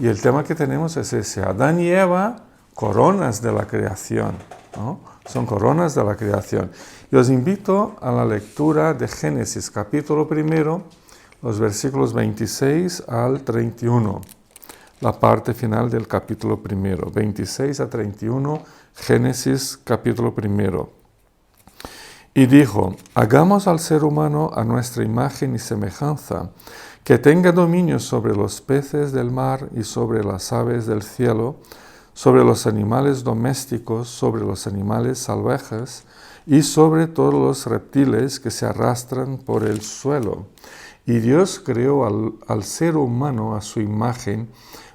Y el tema que tenemos es ese, Adán y Eva, coronas de la creación, ¿no? Son coronas de la creación. Y os invito a la lectura de Génesis, capítulo 1, los versículos 26 al 31. La parte final del capítulo 1, 26 a 31, Génesis, capítulo 1. Y dijo, hagamos al ser humano a nuestra imagen y semejanza, que tenga dominio sobre los peces del mar y sobre las aves del cielo, sobre los animales domésticos, sobre los animales salvajes y sobre todos los reptiles que se arrastran por el suelo. Y Dios creó al ser humano a su imagen,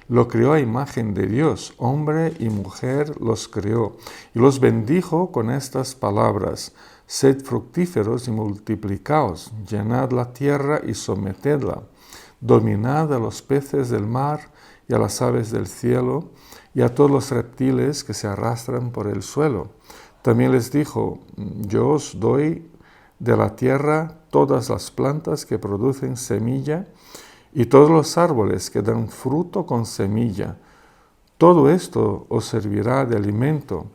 lo creó a imagen de Dios, hombre y mujer los creó, y los bendijo con estas palabras, sed fructíferos y multiplicaos, llenad la tierra y sometedla, dominad a los peces del mar y a las aves del cielo, y a todos los reptiles que se arrastran por el suelo. También les dijo, yo os doy de la tierra todas las plantas que producen semilla, y todos los árboles que dan fruto con semilla. Todo esto os servirá de alimento,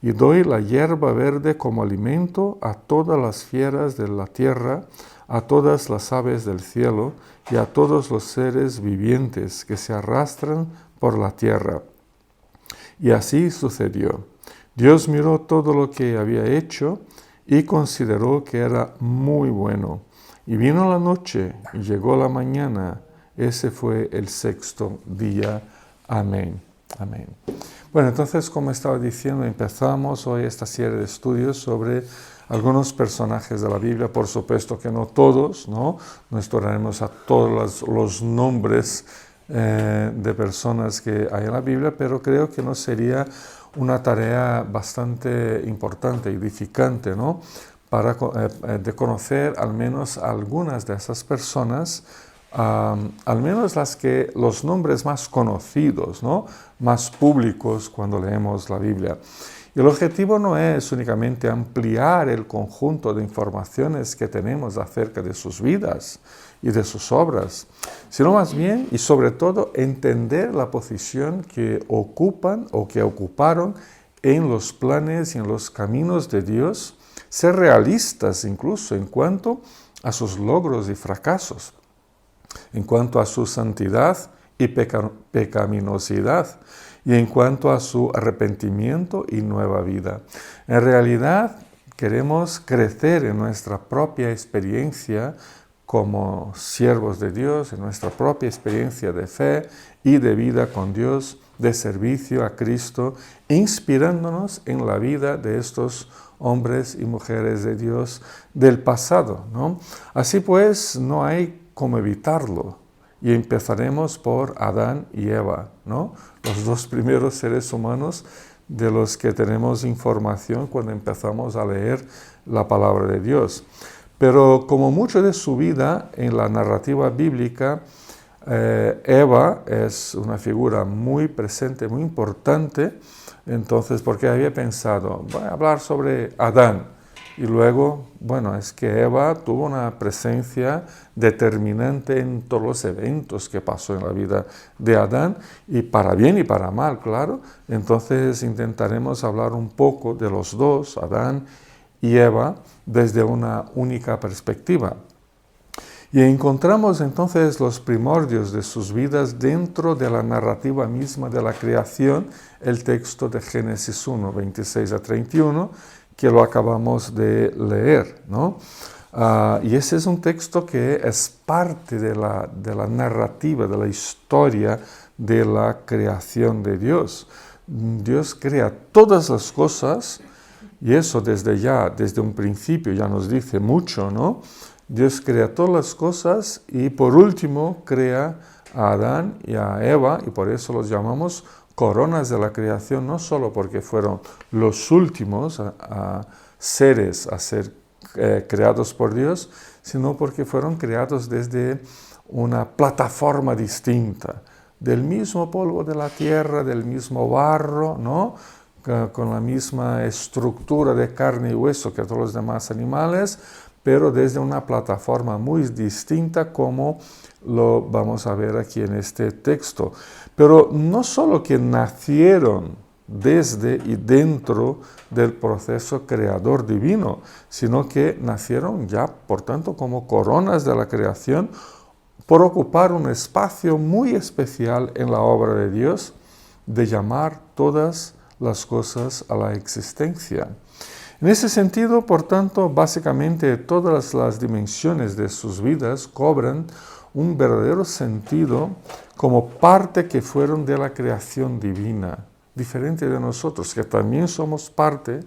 y doy la hierba verde como alimento a todas las fieras de la tierra, a todas las aves del cielo, y a todos los seres vivientes que se arrastran por la tierra. Y así sucedió. Dios miró todo lo que había hecho y consideró que era muy bueno. Y vino la noche y llegó la mañana. Ese fue el sexto día. Amén. Amén. Bueno, entonces, como estaba diciendo, empezamos hoy esta serie de estudios sobre algunos personajes de la Biblia. Por supuesto que no todos, ¿no? No estudiaremos a todos los nombres de personas que hay en la Biblia, pero creo que no sería una tarea bastante importante, edificante, ¿no? Para de conocer al menos algunas de esas personas, al menos los nombres más conocidos, ¿no? Más públicos cuando leemos la Biblia. Y el objetivo no es únicamente ampliar el conjunto de informaciones que tenemos acerca de sus vidas y de sus obras, sino más bien y sobre todo entender la posición que ocupan o que ocuparon en los planes y en los caminos de Dios, ser realistas incluso en cuanto a sus logros y fracasos, en cuanto a su santidad y pecaminosidad, y en cuanto a su arrepentimiento y nueva vida. En realidad, queremos crecer en nuestra propia experiencia como siervos de Dios, en nuestra propia experiencia de fe y de vida con Dios, de servicio a Cristo, inspirándonos en la vida de estos hombres y mujeres de Dios del pasado, ¿no? Así pues, no hay cómo evitarlo. Y empezaremos por Adán y Eva, ¿no? Los dos primeros seres humanos de los que tenemos información cuando empezamos a leer la palabra de Dios. Pero como mucho de su vida en la narrativa bíblica, Eva es una figura muy presente, muy importante. Entonces, porque había pensado, voy a hablar sobre Adán. Y luego, bueno, es que Eva tuvo una presencia determinante en todos los eventos que pasó en la vida de Adán, y para bien y para mal, claro. Entonces intentaremos hablar un poco de los dos, Adán y Eva, desde una única perspectiva. Y encontramos entonces los primordios de sus vidas dentro de la narrativa misma de la creación, el texto de Génesis 1, 26 a 31, que lo acabamos de leer, ¿no? Y ese es un texto que es parte de la narrativa, de la historia de la creación de Dios. Dios crea todas las cosas, y eso desde un principio ya nos dice mucho, ¿no? Dios crea todas las cosas y por último crea a Adán y a Eva, y por eso los llamamos coronas de la creación, no solo porque fueron los últimos seres a ser creados por Dios, sino porque fueron creados desde una plataforma distinta, del mismo polvo de la tierra, del mismo barro, ¿no? Con la misma estructura de carne y hueso que todos los demás animales, pero desde una plataforma muy distinta como lo vamos a ver aquí en este texto. Pero no solo que nacieron desde y dentro del proceso creador divino, sino que nacieron ya, por tanto, como coronas de la creación, por ocupar un espacio muy especial en la obra de Dios, de llamar todas las cosas a la existencia. En ese sentido, por tanto, básicamente todas las dimensiones de sus vidas cobran un verdadero sentido como parte que fueron de la creación divina, diferente de nosotros, que también somos parte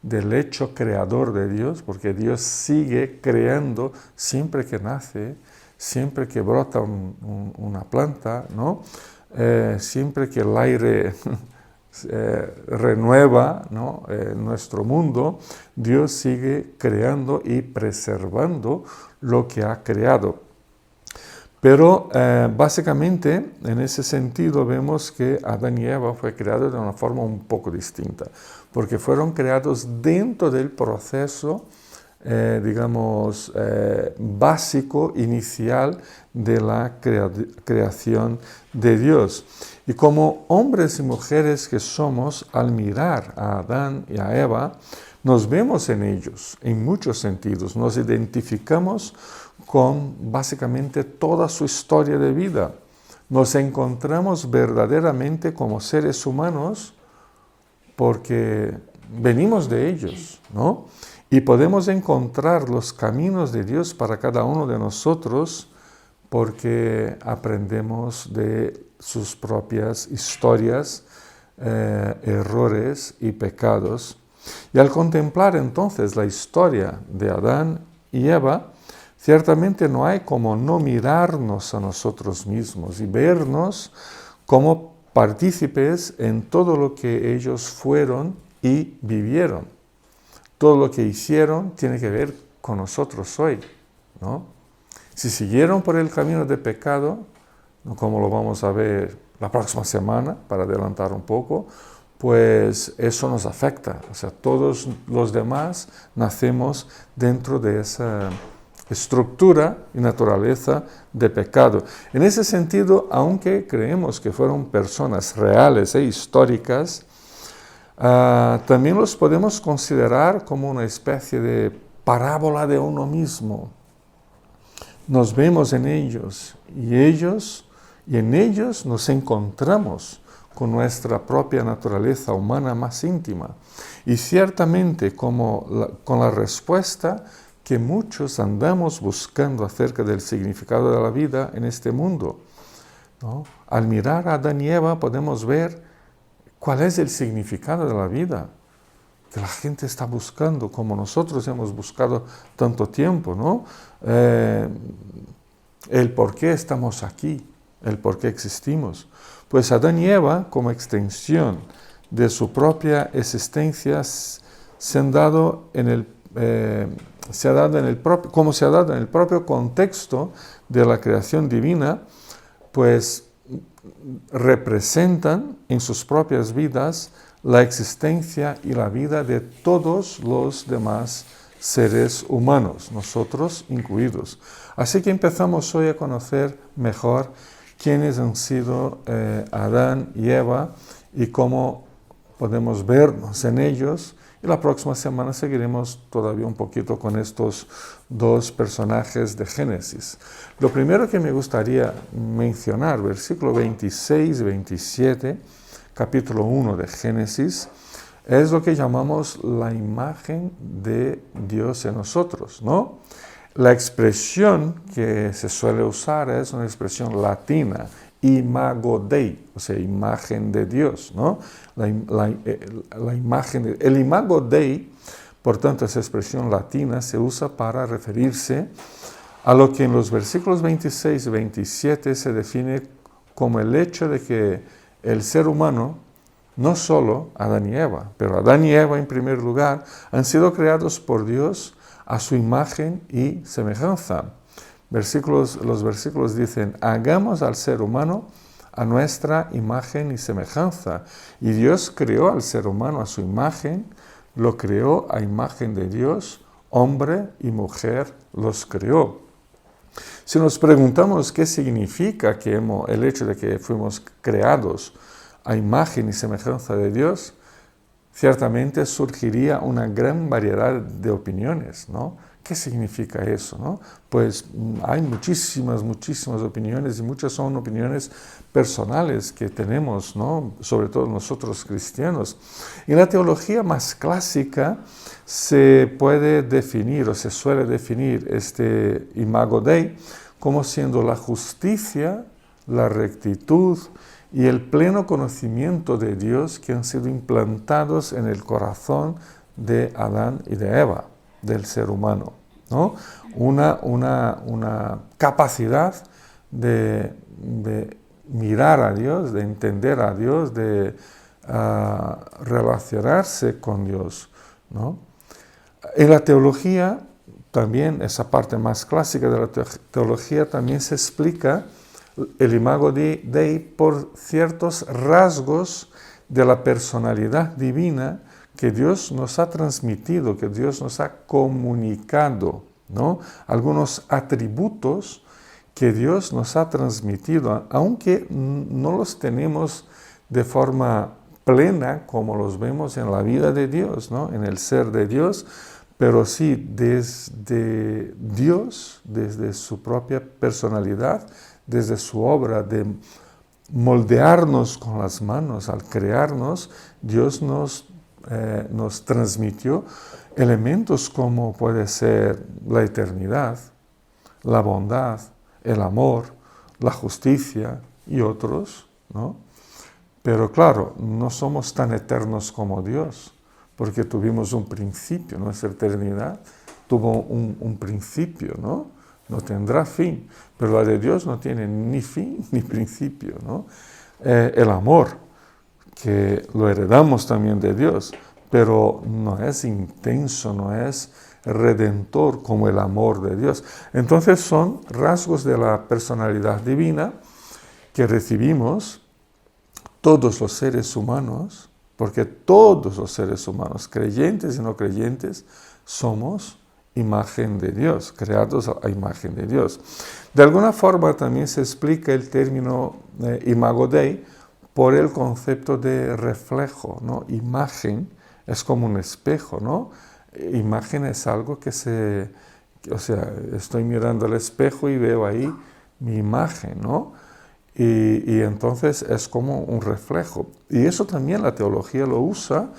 del hecho creador de Dios, porque Dios sigue creando siempre que nace, siempre que brota una planta, ¿no? Siempre que el aire renueva, ¿no? Nuestro mundo, Dios sigue creando y preservando lo que ha creado. Pero básicamente en ese sentido vemos que Adán y Eva fue creado de una forma un poco distinta, porque fueron creados dentro del proceso básico, inicial de la creación de Dios. Y como hombres y mujeres que somos, al mirar a Adán y a Eva, nos vemos en ellos, en muchos sentidos. Nos identificamos con básicamente toda su historia de vida. Nos encontramos verdaderamente como seres humanos porque venimos de ellos, ¿no? Y podemos encontrar los caminos de Dios para cada uno de nosotros porque aprendemos de sus propias historias, errores y pecados. Y al contemplar entonces la historia de Adán y Eva, ciertamente no hay como no mirarnos a nosotros mismos y vernos como partícipes en todo lo que ellos fueron y vivieron. Todo lo que hicieron tiene que ver con nosotros hoy, ¿no? Si siguieron por el camino de pecado, como lo vamos a ver la próxima semana, para adelantar un poco, pues eso nos afecta. O sea, todos los demás nacemos dentro de esa estructura y naturaleza de pecado. En ese sentido, aunque creemos que fueron personas reales e históricas, también los podemos considerar como una especie de parábola de uno mismo. Nos vemos en ellos y en ellos nos encontramos con nuestra propia naturaleza humana más íntima. Y ciertamente con la respuesta que muchos andamos buscando acerca del significado de la vida en este mundo, ¿no? Al mirar a Adán y Eva podemos ver cuál es el significado de la vida que la gente está buscando, como nosotros hemos buscado tanto tiempo, ¿no? El por qué estamos aquí, el por qué existimos. Pues Adán y Eva, como extensión de su propia existencia, se han dado en el propio contexto de la creación divina, pues representan en sus propias vidas la existencia y la vida de todos los demás seres humanos, nosotros incluidos. Así que empezamos hoy a conocer mejor quiénes han sido Adán y Eva y cómo podemos vernos en ellos. Y la próxima semana seguiremos todavía un poquito con estos dos personajes de Génesis. Lo primero que me gustaría mencionar, versículo 26 y 27, capítulo 1 de Génesis, es lo que llamamos la imagen de Dios en nosotros, ¿no? La expresión que se suele usar es una expresión latina, imago Dei, o sea, imagen de Dios, ¿no? El imago Dei, por tanto, esa expresión latina se usa para referirse a lo que en los versículos 26 y 27 se define como el hecho de que el ser humano, no solo Adán y Eva, pero Adán y Eva en primer lugar, han sido creados por Dios a su imagen y semejanza. Los versículos dicen, hagamos al ser humano a nuestra imagen y semejanza. Y Dios creó al ser humano a su imagen, lo creó a imagen de Dios, hombre y mujer los creó. Si nos preguntamos qué significa el hecho de que fuimos creados a imagen y semejanza de Dios, ciertamente surgiría una gran variedad de opiniones, ¿no? ¿Qué significa eso, no? Pues hay muchísimas opiniones y muchas son opiniones personales que tenemos, ¿no? Sobre todo nosotros cristianos. En la teología más clásica se puede definir o se suele definir este imago Dei como siendo la justicia, la rectitud y el pleno conocimiento de Dios que han sido implantados en el corazón de Adán y de Eva, del ser humano, ¿no? Una capacidad de mirar a Dios, de entender a Dios, de relacionarse con Dios, ¿no? En la teología, también, esa parte más clásica de la teología, también se explica el imago Dei por ciertos rasgos de la personalidad divina que Dios nos ha transmitido, que Dios nos ha comunicado, ¿no? Algunos atributos que Dios nos ha transmitido, aunque no los tenemos de forma plena como los vemos en la vida de Dios, ¿no? En el ser de Dios, pero sí desde Dios, desde su propia personalidad, desde su obra de moldearnos con las manos, al crearnos, Dios nos transmitió elementos como puede ser la eternidad, la bondad, el amor, la justicia y otros, ¿no? Pero claro, no somos tan eternos como Dios, porque tuvimos un principio, nuestra eternidad tuvo un principio, ¿no? No tendrá fin, pero la de Dios no tiene ni fin ni principio, ¿no? El amor, que lo heredamos también de Dios, pero no es intenso, no es redentor como el amor de Dios. Entonces son rasgos de la personalidad divina que recibimos todos los seres humanos, porque todos los seres humanos, creyentes y no creyentes, somos imagen de Dios, creados a imagen de Dios. De alguna forma también se explica el término imago Dei por el concepto de reflejo, ¿no? Imagen es como un espejo, ¿no? Imagen es algo estoy mirando al espejo y veo ahí mi imagen, ¿no? Y entonces es como un reflejo. Y eso también la teología lo usa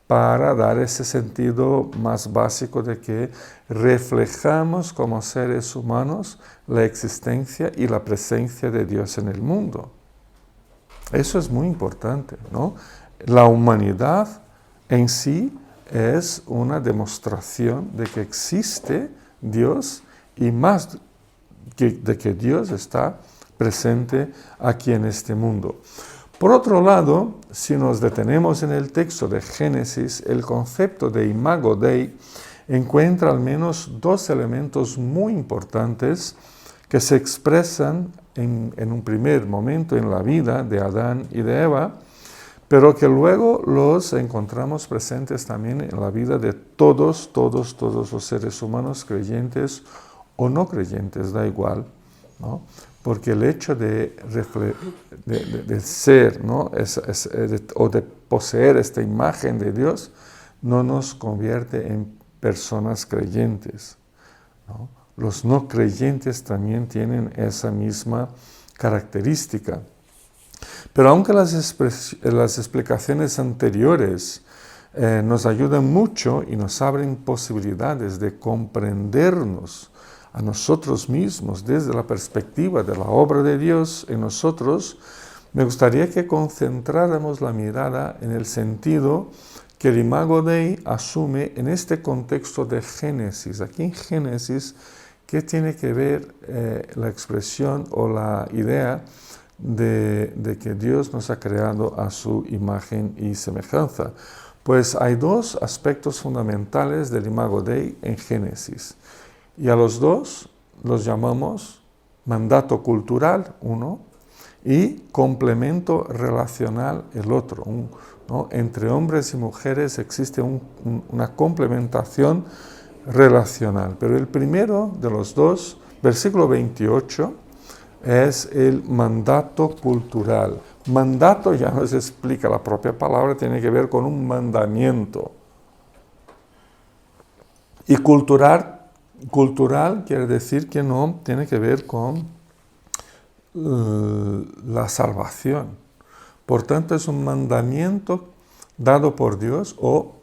para dar ese sentido más básico de que reflejamos como seres humanos la existencia y la presencia de Dios en el mundo. Eso es muy importante, ¿no? La humanidad en sí es una demostración de que existe Dios y más de que Dios está presente aquí en este mundo. Por otro lado, si nos detenemos en el texto de Génesis, el concepto de imago Dei encuentra al menos dos elementos muy importantes que se expresan en un primer momento en la vida de Adán y de Eva, pero que luego los encontramos presentes también en la vida de todos los seres humanos, creyentes o no creyentes, da igual, ¿no? Porque el hecho de ser, ¿no? O de poseer esta imagen de Dios no nos convierte en personas creyentes, ¿no? Los no creyentes también tienen esa misma característica. Pero aunque las explicaciones anteriores nos ayudan mucho y nos abren posibilidades de comprendernos a nosotros mismos desde la perspectiva de la obra de Dios en nosotros, me gustaría que concentráramos la mirada en el sentido que el imago Dei asume en este contexto de Génesis. Aquí en Génesis, ¿qué tiene que ver la expresión o la idea de que Dios nos ha creado a su imagen y semejanza? Pues hay dos aspectos fundamentales del imago Dei en Génesis. Y a los dos los llamamos mandato cultural, uno, y complemento relacional el otro. ¿No? Entre hombres y mujeres existe una complementación relacional. Pero el primero de los dos, versículo 28, es el mandato cultural. Mandato ya nos explica, la propia palabra tiene que ver con un mandamiento. Y cultural quiere decir que no tiene que ver con la salvación. Por tanto, es un mandamiento dado por Dios o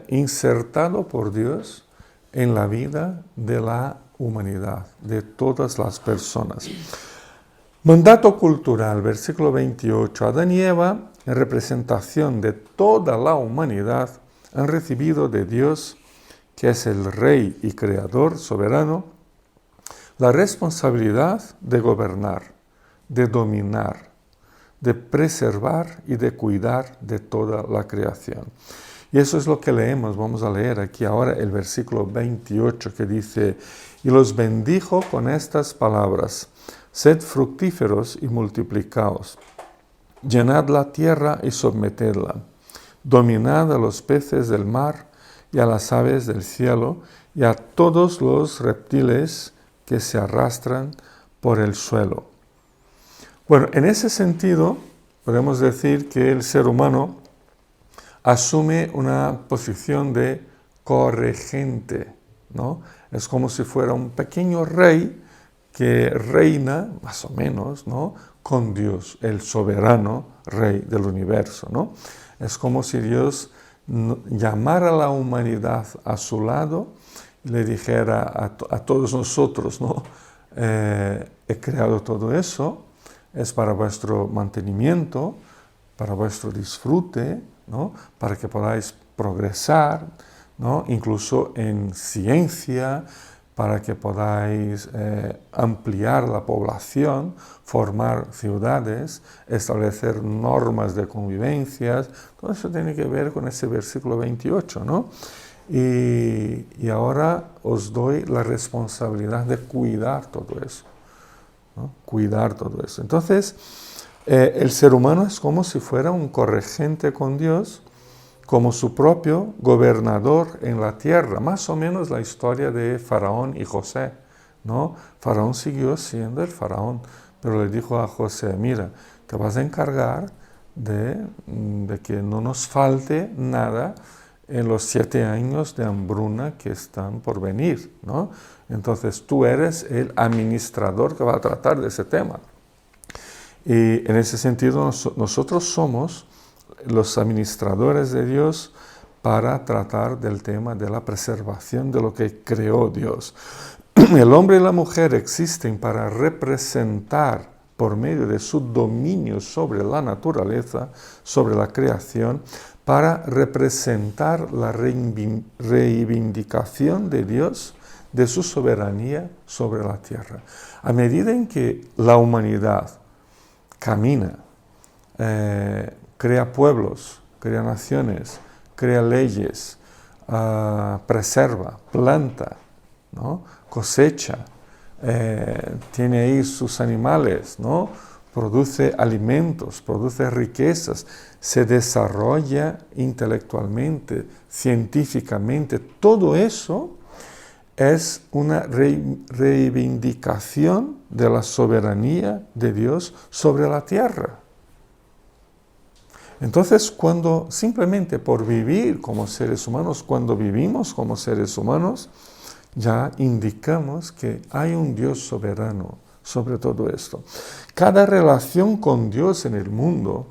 insertado por Dios en la vida de la humanidad, de todas las personas. Mandato cultural, versículo 28. Adán y Eva, en representación de toda la humanidad, han recibido de Dios, que es el Rey y Creador soberano, la responsabilidad de gobernar, de dominar, de preservar y de cuidar de toda la creación. Y eso es lo que leemos. Vamos a leer aquí ahora el versículo 28 que dice: y los bendijo con estas palabras: sed fructíferos y multiplicaos, llenad la tierra y sometedla, dominad a los peces del mar y a las aves del cielo y a todos los reptiles que se arrastran por el suelo. Bueno, en ese sentido, podemos decir que el ser humano asume una posición de corregente, ¿no? Es como si fuera un pequeño rey que reina, más o menos, ¿no?, con Dios, el soberano rey del universo, ¿no? Es como si Dios llamara a la humanidad a su lado y le dijera a todos nosotros, ¿no?, he creado todo eso, es para vuestro mantenimiento, para vuestro disfrute, ¿no?, para que podáis progresar, ¿no?, incluso en ciencia, para que podáis ampliar la población, formar ciudades, establecer normas de convivencia. Todo eso tiene que ver con ese versículo 28, ¿no? Y ahora os doy la responsabilidad de cuidar todo eso, ¿no? Cuidar todo eso. Entonces, el ser humano es como si fuera un corregente con Dios, como su propio gobernador en la tierra. Más o menos la historia de Faraón y José, ¿no? Faraón siguió siendo el faraón, pero le dijo a José: mira, te vas a encargar de que no nos falte nada en los 7 años de hambruna que están por venir, ¿no? Entonces tú eres el administrador que va a tratar de ese tema. Y en ese sentido nosotros somos los administradores de Dios para tratar del tema de la preservación de lo que creó Dios. El hombre y la mujer existen para representar, por medio de su dominio sobre la naturaleza, sobre la creación, para representar la reivindicación de Dios, de su soberanía sobre la tierra. A medida en que la humanidad camina, crea pueblos, crea naciones, crea leyes, preserva, planta, ¿no?, cosecha, tiene ahí sus animales, ¿no?, produce alimentos, produce riquezas, se desarrolla intelectualmente, científicamente. Todo eso es una reivindicación de la soberanía de Dios sobre la tierra. Entonces, cuando simplemente por vivir como seres humanos, cuando vivimos como seres humanos, ya indicamos que hay un Dios soberano sobre todo esto. Cada relación con Dios en el mundo,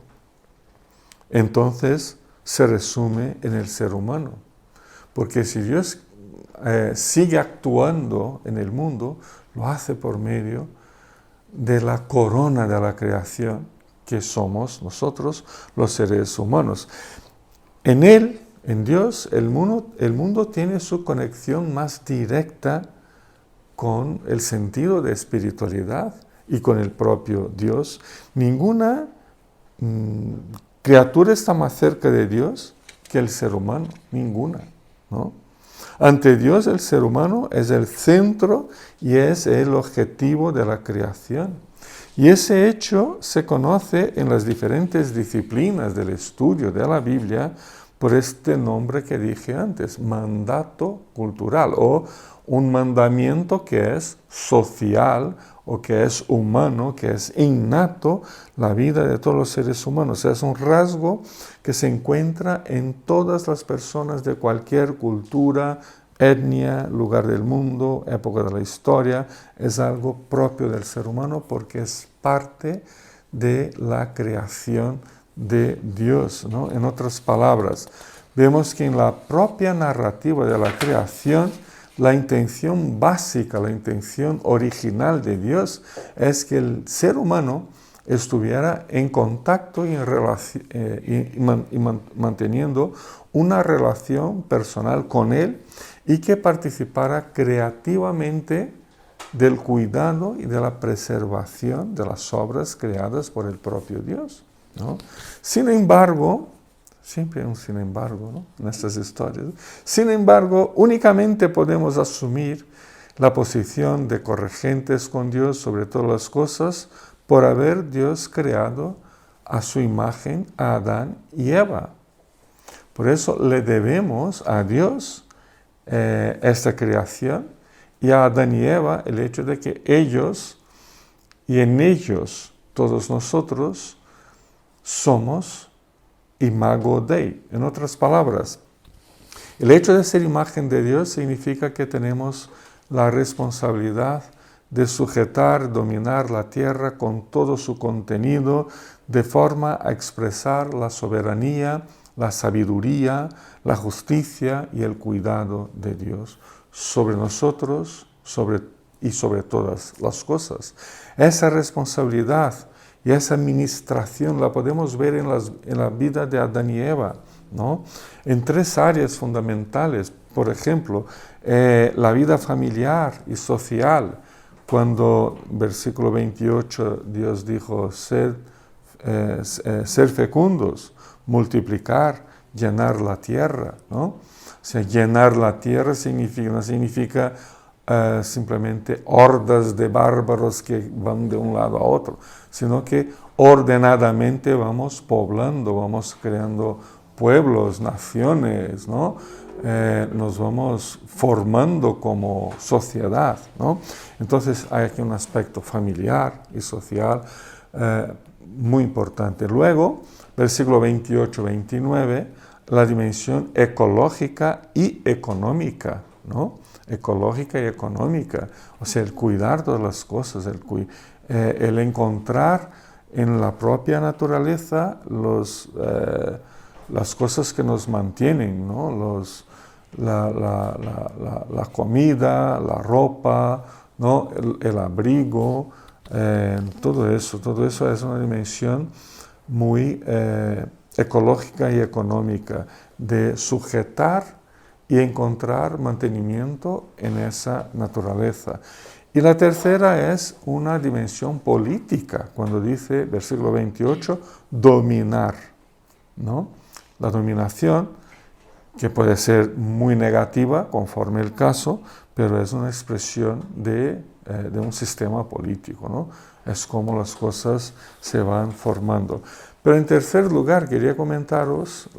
entonces, se resume en el ser humano. Porque si Dios sigue actuando en el mundo, lo hace por medio de la corona de la creación, que somos nosotros, los seres humanos. En Él, en Dios, el mundo tiene su conexión más directa con el sentido de espiritualidad y con el propio Dios. Ninguna criatura está más cerca de Dios que el ser humano, ninguna, ¿no? Ante Dios, el ser humano es el centro y es el objetivo de la creación. Y ese hecho se conoce en las diferentes disciplinas del estudio de la Biblia por este nombre que dije antes, mandato cultural, o un mandamiento que es social o que es humano, que es innato, la vida de todos los seres humanos. O sea, es un rasgo que se encuentra en todas las personas de cualquier cultura, etnia, lugar del mundo, época de la historia. Es algo propio del ser humano porque es parte de la creación de Dios, ¿no? En otras palabras, vemos que en la propia narrativa de la creación, la intención básica, la intención original de Dios es que el ser humano estuviera en contacto y, manteniendo una relación personal con Él y que participara creativamente del cuidado y de la preservación de las obras creadas por el propio Dios, ¿no? Sin embargo, siempre hay un sin embargo, ¿no? En estas historias. Sin embargo, únicamente podemos asumir la posición de corregentes con Dios sobre todas las cosas por haber Dios creado a su imagen a Adán y Eva. Por eso le debemos a Dios esta creación y a Adán y Eva el hecho de que ellos y en ellos todos nosotros somos imago Dei. En otras palabras, el hecho de ser imagen de Dios significa que tenemos la responsabilidad de sujetar, dominar la tierra con todo su contenido, de forma a expresar la soberanía, la sabiduría, la justicia y el cuidado de Dios sobre nosotros y sobre todas las cosas. Esa responsabilidad y esa administración la podemos ver en la vida de Adán y Eva, ¿no? En tres áreas fundamentales. Por ejemplo, la vida familiar y social. Cuando, versículo 28, Dios dijo, ser fecundos, multiplicar, llenar la tierra, ¿no? O sea, llenar la tierra no significa simplemente hordas de bárbaros que van de un lado a otro, sino que ordenadamente vamos poblando, vamos creando pueblos, naciones, ¿no? Nos vamos formando como sociedad, ¿no? Entonces hay aquí un aspecto familiar y social muy importante. Luego, versículo 28-29, la dimensión ecológica y económica, ¿no? Ecológica y económica, o sea, el cuidar de las cosas, el encontrar en la propia naturaleza las cosas que nos mantienen, ¿no? La comida, la ropa, ¿no? El abrigo, todo eso es una dimensión muy ecológica y económica, de sujetar y encontrar mantenimiento en esa naturaleza. Y la tercera es una dimensión política, cuando dice, versículo 28, dominar, ¿no? La dominación, que puede ser muy negativa conforme el caso, pero es una expresión de un sistema político, ¿no? Es como las cosas se van formando. Pero en tercer lugar, quería comentaros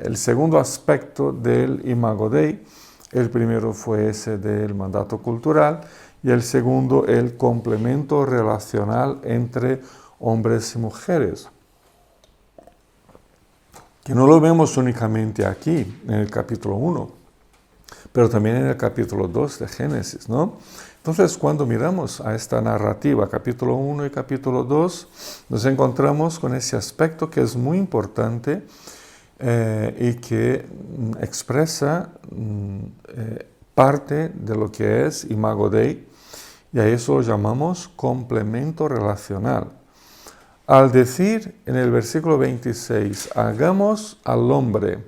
el segundo aspecto del Imago Dei. El primero fue ese del mandato cultural y el segundo el complemento relacional entre hombres y mujeres, que no lo vemos únicamente aquí, en el capítulo 1, pero también en el capítulo 2 de Génesis, ¿no? Entonces, cuando miramos a esta narrativa, capítulo 1 y capítulo 2, nos encontramos con ese aspecto que es muy importante y que expresa parte de lo que es Imago Dei, y a eso lo llamamos complemento relacional. Al decir en el versículo 26, hagamos al hombre,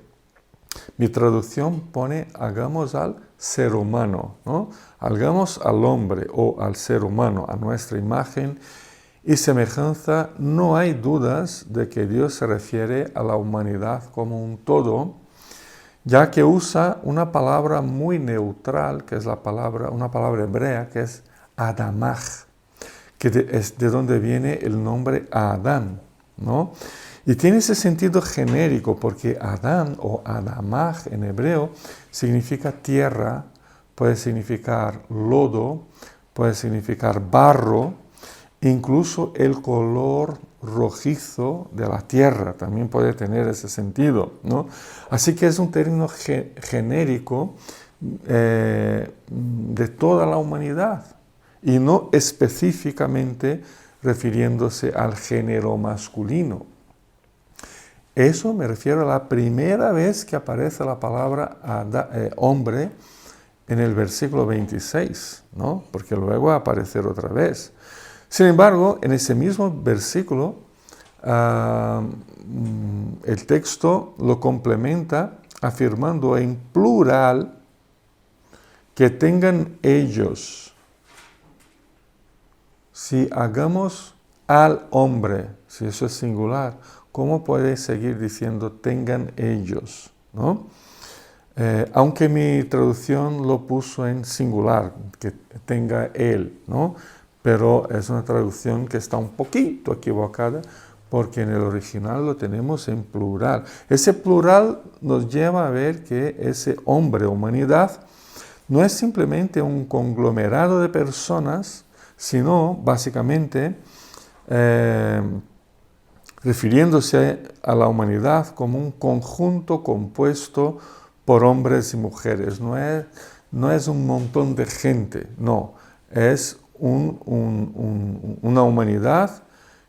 mi traducción pone hagamos al ser humano, ¿no? Hagamos al hombre o al ser humano a nuestra imagen y semejanza. No hay dudas de que Dios se refiere a la humanidad como un todo, ya que usa una palabra muy neutral, que es una palabra hebrea, que es Adamaj, que es de donde viene el nombre Adán, ¿no? Y tiene ese sentido genérico porque Adán o Adamaj en hebreo significa tierra, puede significar lodo, puede significar barro, incluso el color rojizo de la tierra también puede tener ese sentido, ¿no? Así que es un término genérico de toda la humanidad y no específicamente refiriéndose al género masculino. Eso me refiero a la primera vez que aparece la palabra hombre en el versículo 26, ¿no? Porque luego va a aparecer otra vez. Sin embargo, en ese mismo versículo, el texto lo complementa afirmando en plural que tengan ellos. Si hagamos al hombre, si eso es singular, ¿cómo puede seguir diciendo tengan ellos? ¿No? Aunque mi traducción lo puso en singular, que tenga él, ¿no? Pero es una traducción que está un poquito equivocada porque en el original lo tenemos en plural. Ese plural nos lleva a ver que ese hombre, humanidad, no es simplemente un conglomerado de personas, sino básicamente refiriéndose a la humanidad como un conjunto compuesto por hombres y mujeres. No es un montón de gente, no, es una humanidad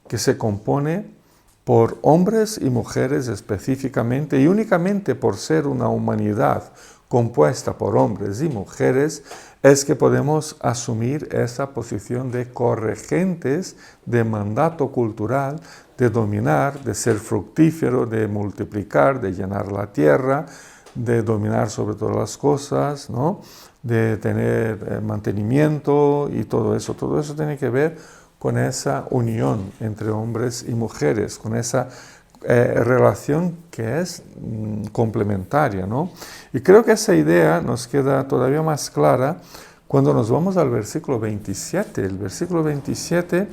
que se compone por hombres y mujeres específicamente, y únicamente por ser una humanidad compuesta por hombres y mujeres, es que podemos asumir esa posición de corregentes de mandato cultural, de dominar, de ser fructífero, de multiplicar, de llenar la tierra, de dominar sobre todas las cosas, ¿no? De tener mantenimiento y todo eso. Todo eso tiene que ver con esa unión entre hombres y mujeres, con esa relación que es complementaria, ¿no? Y creo que esa idea nos queda todavía más clara cuando nos vamos al versículo 27. El versículo 27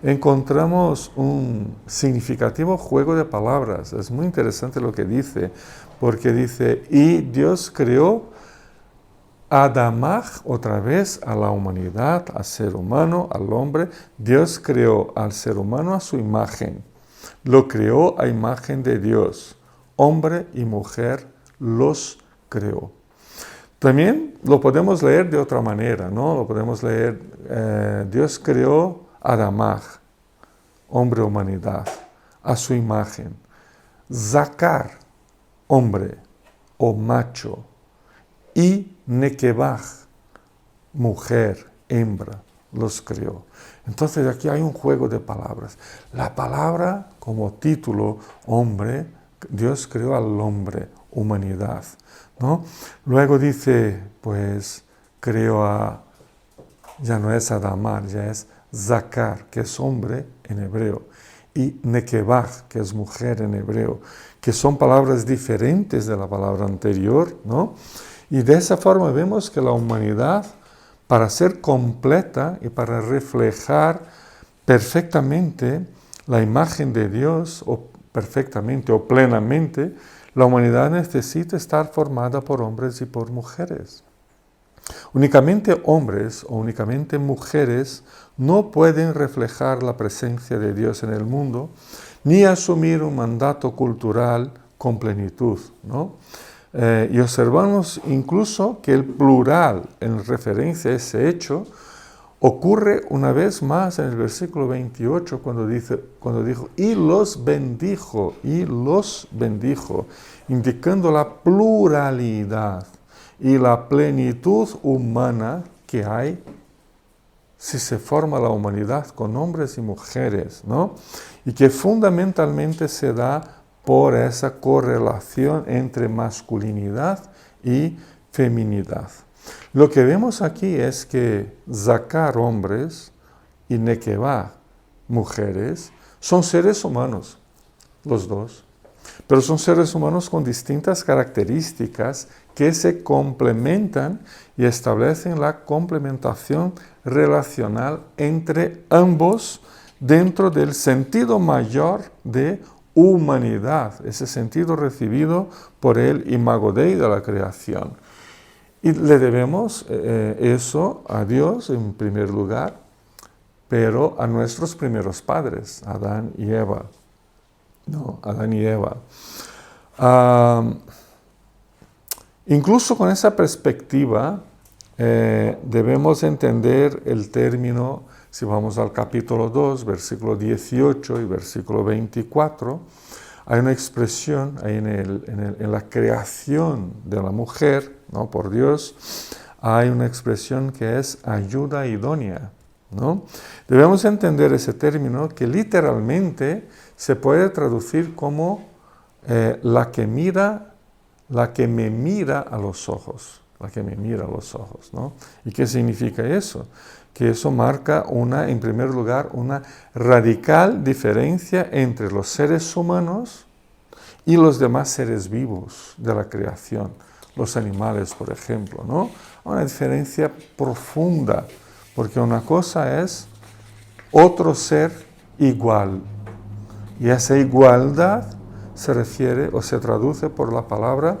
encontramos un significativo juego de palabras. Es muy interesante lo que dice, porque dice, y Dios creó Adamaj, otra vez a la humanidad, al ser humano, al hombre. Dios creó al ser humano a su imagen. Lo creó a imagen de Dios. Hombre y mujer los creó. También lo podemos leer de otra manera, ¿no? Lo podemos leer, Dios creó Adamaj, hombre, humanidad, a su imagen. Zakar, hombre o macho. Y Nekebaj, mujer, hembra, los creó. Entonces aquí hay un juego de palabras. La palabra como título, hombre, Dios creó al hombre, humanidad, ¿no? Luego dice, pues, creó ya no es Adamar, ya es Zakar, que es hombre en hebreo, y Nekebaj, que es mujer en hebreo, que son palabras diferentes de la palabra anterior, ¿no? Y de esa forma vemos que la humanidad, para ser completa y para reflejar perfectamente la imagen de Dios, o perfectamente o plenamente, la humanidad necesita estar formada por hombres y por mujeres. Únicamente hombres o únicamente mujeres no pueden reflejar la presencia de Dios en el mundo, ni asumir un mandato cultural con plenitud, ¿no? Y observamos incluso que el plural en referencia a ese hecho ocurre una vez más en el versículo 28 cuando dijo, y los bendijo, indicando la pluralidad y la plenitud humana que hay si se forma la humanidad con hombres y mujeres, ¿no? Y que fundamentalmente se da por esa correlación entre masculinidad y feminidad. Lo que vemos aquí es que Zakar, hombres, y Nekebah, mujeres, son seres humanos, los dos, pero son seres humanos con distintas características que se complementan y establecen la complementación relacional entre ambos dentro del sentido mayor de humanidad, ese sentido recibido por el Imago Dei de la creación. Y le debemos eso a Dios en primer lugar, pero a nuestros primeros padres, Adán y Eva. No, Adán y Eva. Incluso con esa perspectiva, debemos entender el término, si vamos al capítulo 2, versículo 18 y versículo 24, hay una expresión ahí en la creación de la mujer, ¿no? Por Dios, hay una expresión que es ayuda idónea, ¿no? Debemos entender ese término que literalmente se puede traducir como la que me mira a los ojos, la que me mira a los ojos, ¿no? ¿Y qué significa eso? Que eso marca en primer lugar, una radical diferencia entre los seres humanos y los demás seres vivos de la creación, los animales, por ejemplo, ¿no? Una diferencia profunda, porque una cosa es otro ser igual, y esa igualdad se refiere o se traduce por la palabra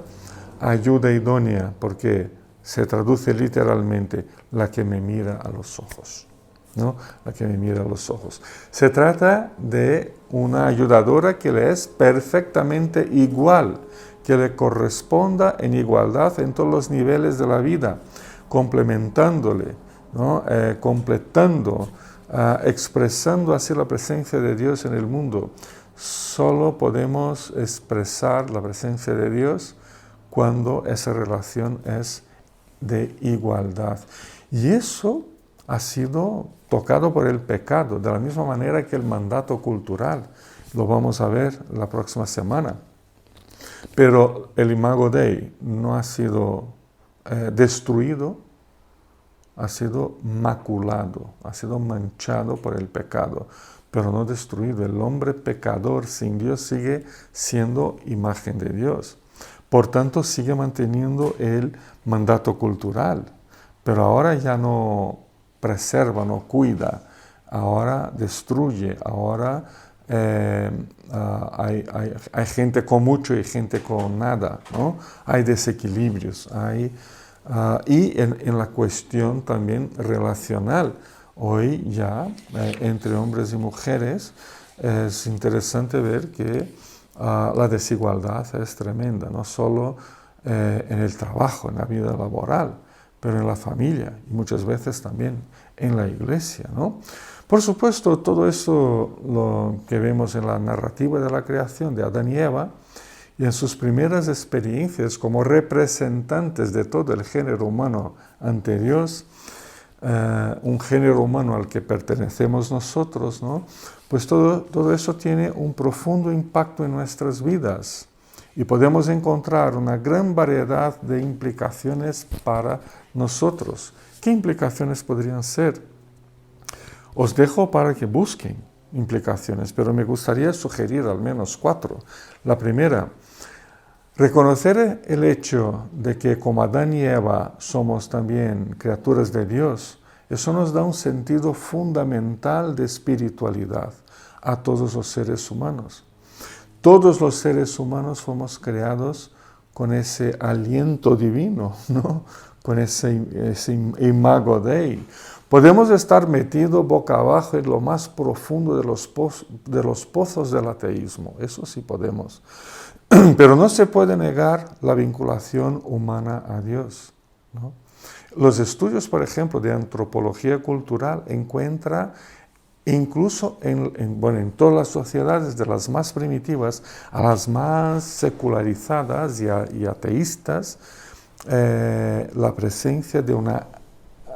ayuda idónea, porque se traduce literalmente la que me mira a los ojos, ¿no? La que me mira a los ojos. Se trata de una ayudadora que le es perfectamente igual, que le corresponda en igualdad en todos los niveles de la vida, complementándole, ¿no? Completando, expresando así la presencia de Dios en el mundo. Solo podemos expresar la presencia de Dios cuando esa relación es de igualdad. Y eso ha sido tocado por el pecado, de la misma manera que el mandato cultural. Lo vamos a ver la próxima semana. Pero el Imago Dei no ha sido destruido, ha sido maculado, ha sido manchado por el pecado, pero no destruido. El hombre pecador sin Dios sigue siendo imagen de Dios. Por tanto, sigue manteniendo el mandato cultural, pero ahora ya no preserva, no cuida, ahora destruye, ahora hay gente con mucho y gente con nada, ¿no? Hay desequilibrios, y en la cuestión también relacional. Hoy ya, entre hombres y mujeres, es interesante ver que la desigualdad es tremenda, no solo en el trabajo, en la vida laboral, pero en la familia y muchas veces también en la iglesia, ¿no? Por supuesto, todo eso lo que vemos en la narrativa de la creación de Adán y Eva y en sus primeras experiencias como representantes de todo el género humano ante Dios, un género humano al que pertenecemos nosotros, ¿no? Pues todo eso tiene un profundo impacto en nuestras vidas y podemos encontrar una gran variedad de implicaciones para nosotros. ¿Qué implicaciones podrían ser? Os dejo para que busquen implicaciones, pero me gustaría sugerir al menos 4. La primera, reconocer el hecho de que como Adán y Eva somos también criaturas de Dios, eso nos da un sentido fundamental de espiritualidad a todos los seres humanos. Todos los seres humanos fuimos creados con ese aliento divino, ¿no? Con ese Imago Dei. Podemos estar metidos boca abajo en lo más profundo de los pozos del ateísmo, eso sí podemos. Pero no se puede negar la vinculación humana a Dios, ¿no? Los estudios, por ejemplo, de antropología cultural encuentran incluso en todas las sociedades, de las más primitivas a las más secularizadas y ateístas, la presencia de una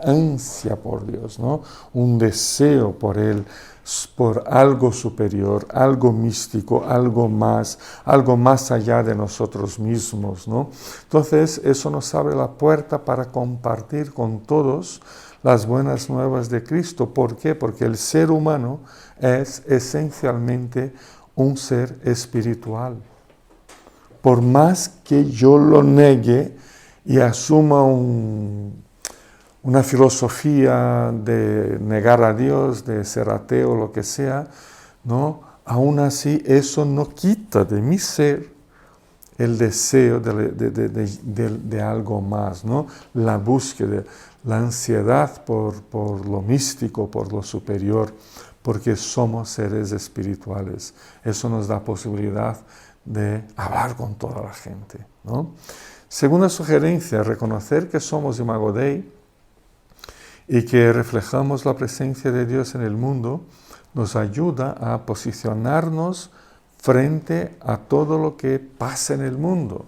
ansia por Dios, ¿no? Un deseo por Él, por algo superior, algo místico, algo más allá de nosotros mismos, ¿no? Entonces, eso nos abre la puerta para compartir con todos las buenas nuevas de Cristo. ¿Por qué? Porque el ser humano es esencialmente un ser espiritual. por más que yo lo negue y asuma una filosofía de negar a Dios, de ser ateo, lo que sea, ¿no? Aún así eso no quita de mi ser el deseo de algo más, ¿no? La búsqueda, la ansiedad por lo místico, por lo superior, porque somos seres espirituales. Eso nos da posibilidad de hablar con toda la gente, ¿no? Segunda sugerencia, reconocer que somos Imago Dei y que reflejamos la presencia de Dios en el mundo, nos ayuda a posicionarnos frente a todo lo que pasa en el mundo.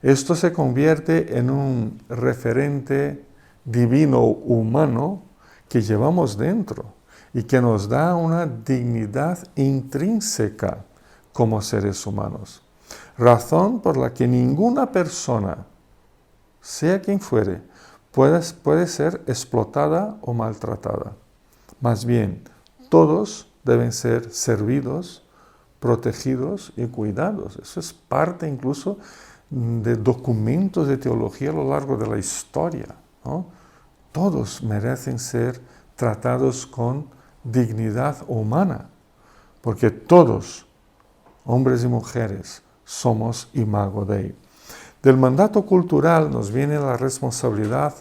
Esto se convierte en un referente divino humano que llevamos dentro y que nos da una dignidad intrínseca como seres humanos. Razón por la que ninguna persona, sea quien fuere, puede ser explotada o maltratada. Más bien, todos deben ser servidos, protegidos y cuidados. Eso es parte incluso de documentos de teología a lo largo de la historia, ¿no? Todos merecen ser tratados con dignidad humana, porque todos, hombres y mujeres, somos Imago Dei. Del mandato cultural nos viene la responsabilidad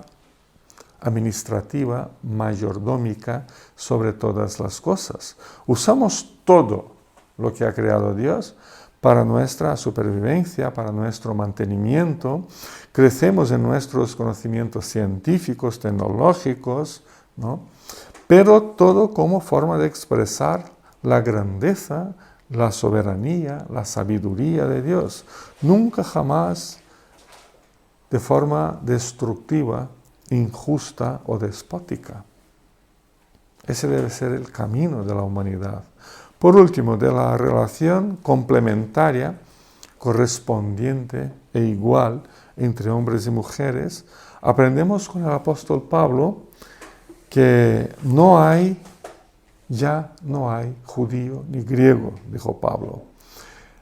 administrativa, mayordómica sobre todas las cosas. Usamos todo lo que ha creado Dios para nuestra supervivencia, para nuestro mantenimiento. Crecemos en nuestros conocimientos científicos, tecnológicos, ¿no? Pero todo como forma de expresar la grandeza, la soberanía, la sabiduría de Dios. Nunca jamás de forma destructiva, injusta o despótica. Ese debe ser el camino de la humanidad. Por último, de la relación complementaria, correspondiente e igual entre hombres y mujeres, aprendemos con el apóstol Pablo que no hay judío ni griego, dijo Pablo,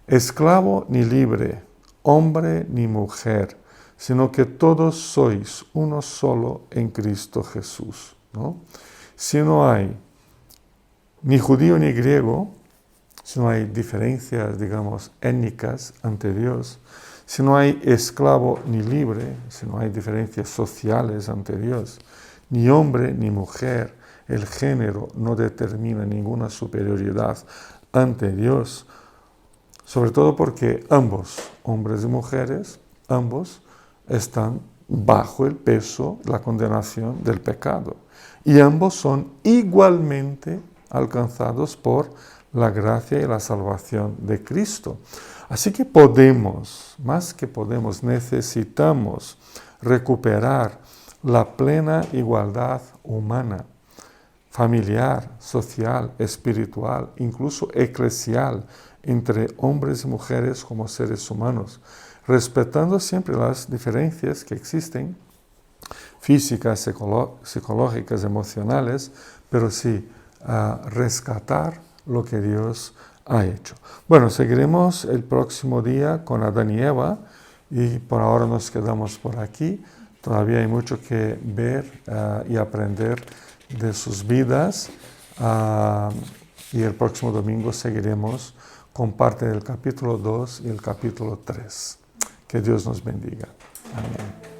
esclavo ni libre, hombre ni mujer, sino que todos sois uno solo en Cristo Jesús, ¿no? Si no hay ni judío ni griego, si no hay diferencias, digamos, étnicas ante Dios, si no hay esclavo ni libre, si no hay diferencias sociales ante Dios, ni hombre ni mujer, el género no determina ninguna superioridad ante Dios, sobre todo porque ambos, hombres y mujeres, ambos están bajo el peso, la condenación del pecado. Y ambos son igualmente alcanzados por la gracia y la salvación de Cristo. Así que más que podemos, necesitamos recuperar la plena igualdad humana, familiar, social, espiritual, incluso eclesial, entre hombres y mujeres como seres humanos, respetando siempre las diferencias que existen, físicas, psicológicas, emocionales, pero sí rescatar lo que Dios ha hecho. Bueno, seguiremos el próximo día con Adán y Eva y por ahora nos quedamos por aquí. Todavía hay mucho que ver y aprender de sus vidas y el próximo domingo seguiremos con parte del capítulo 2 y el capítulo 3. Que Dios nos bendiga. Amén.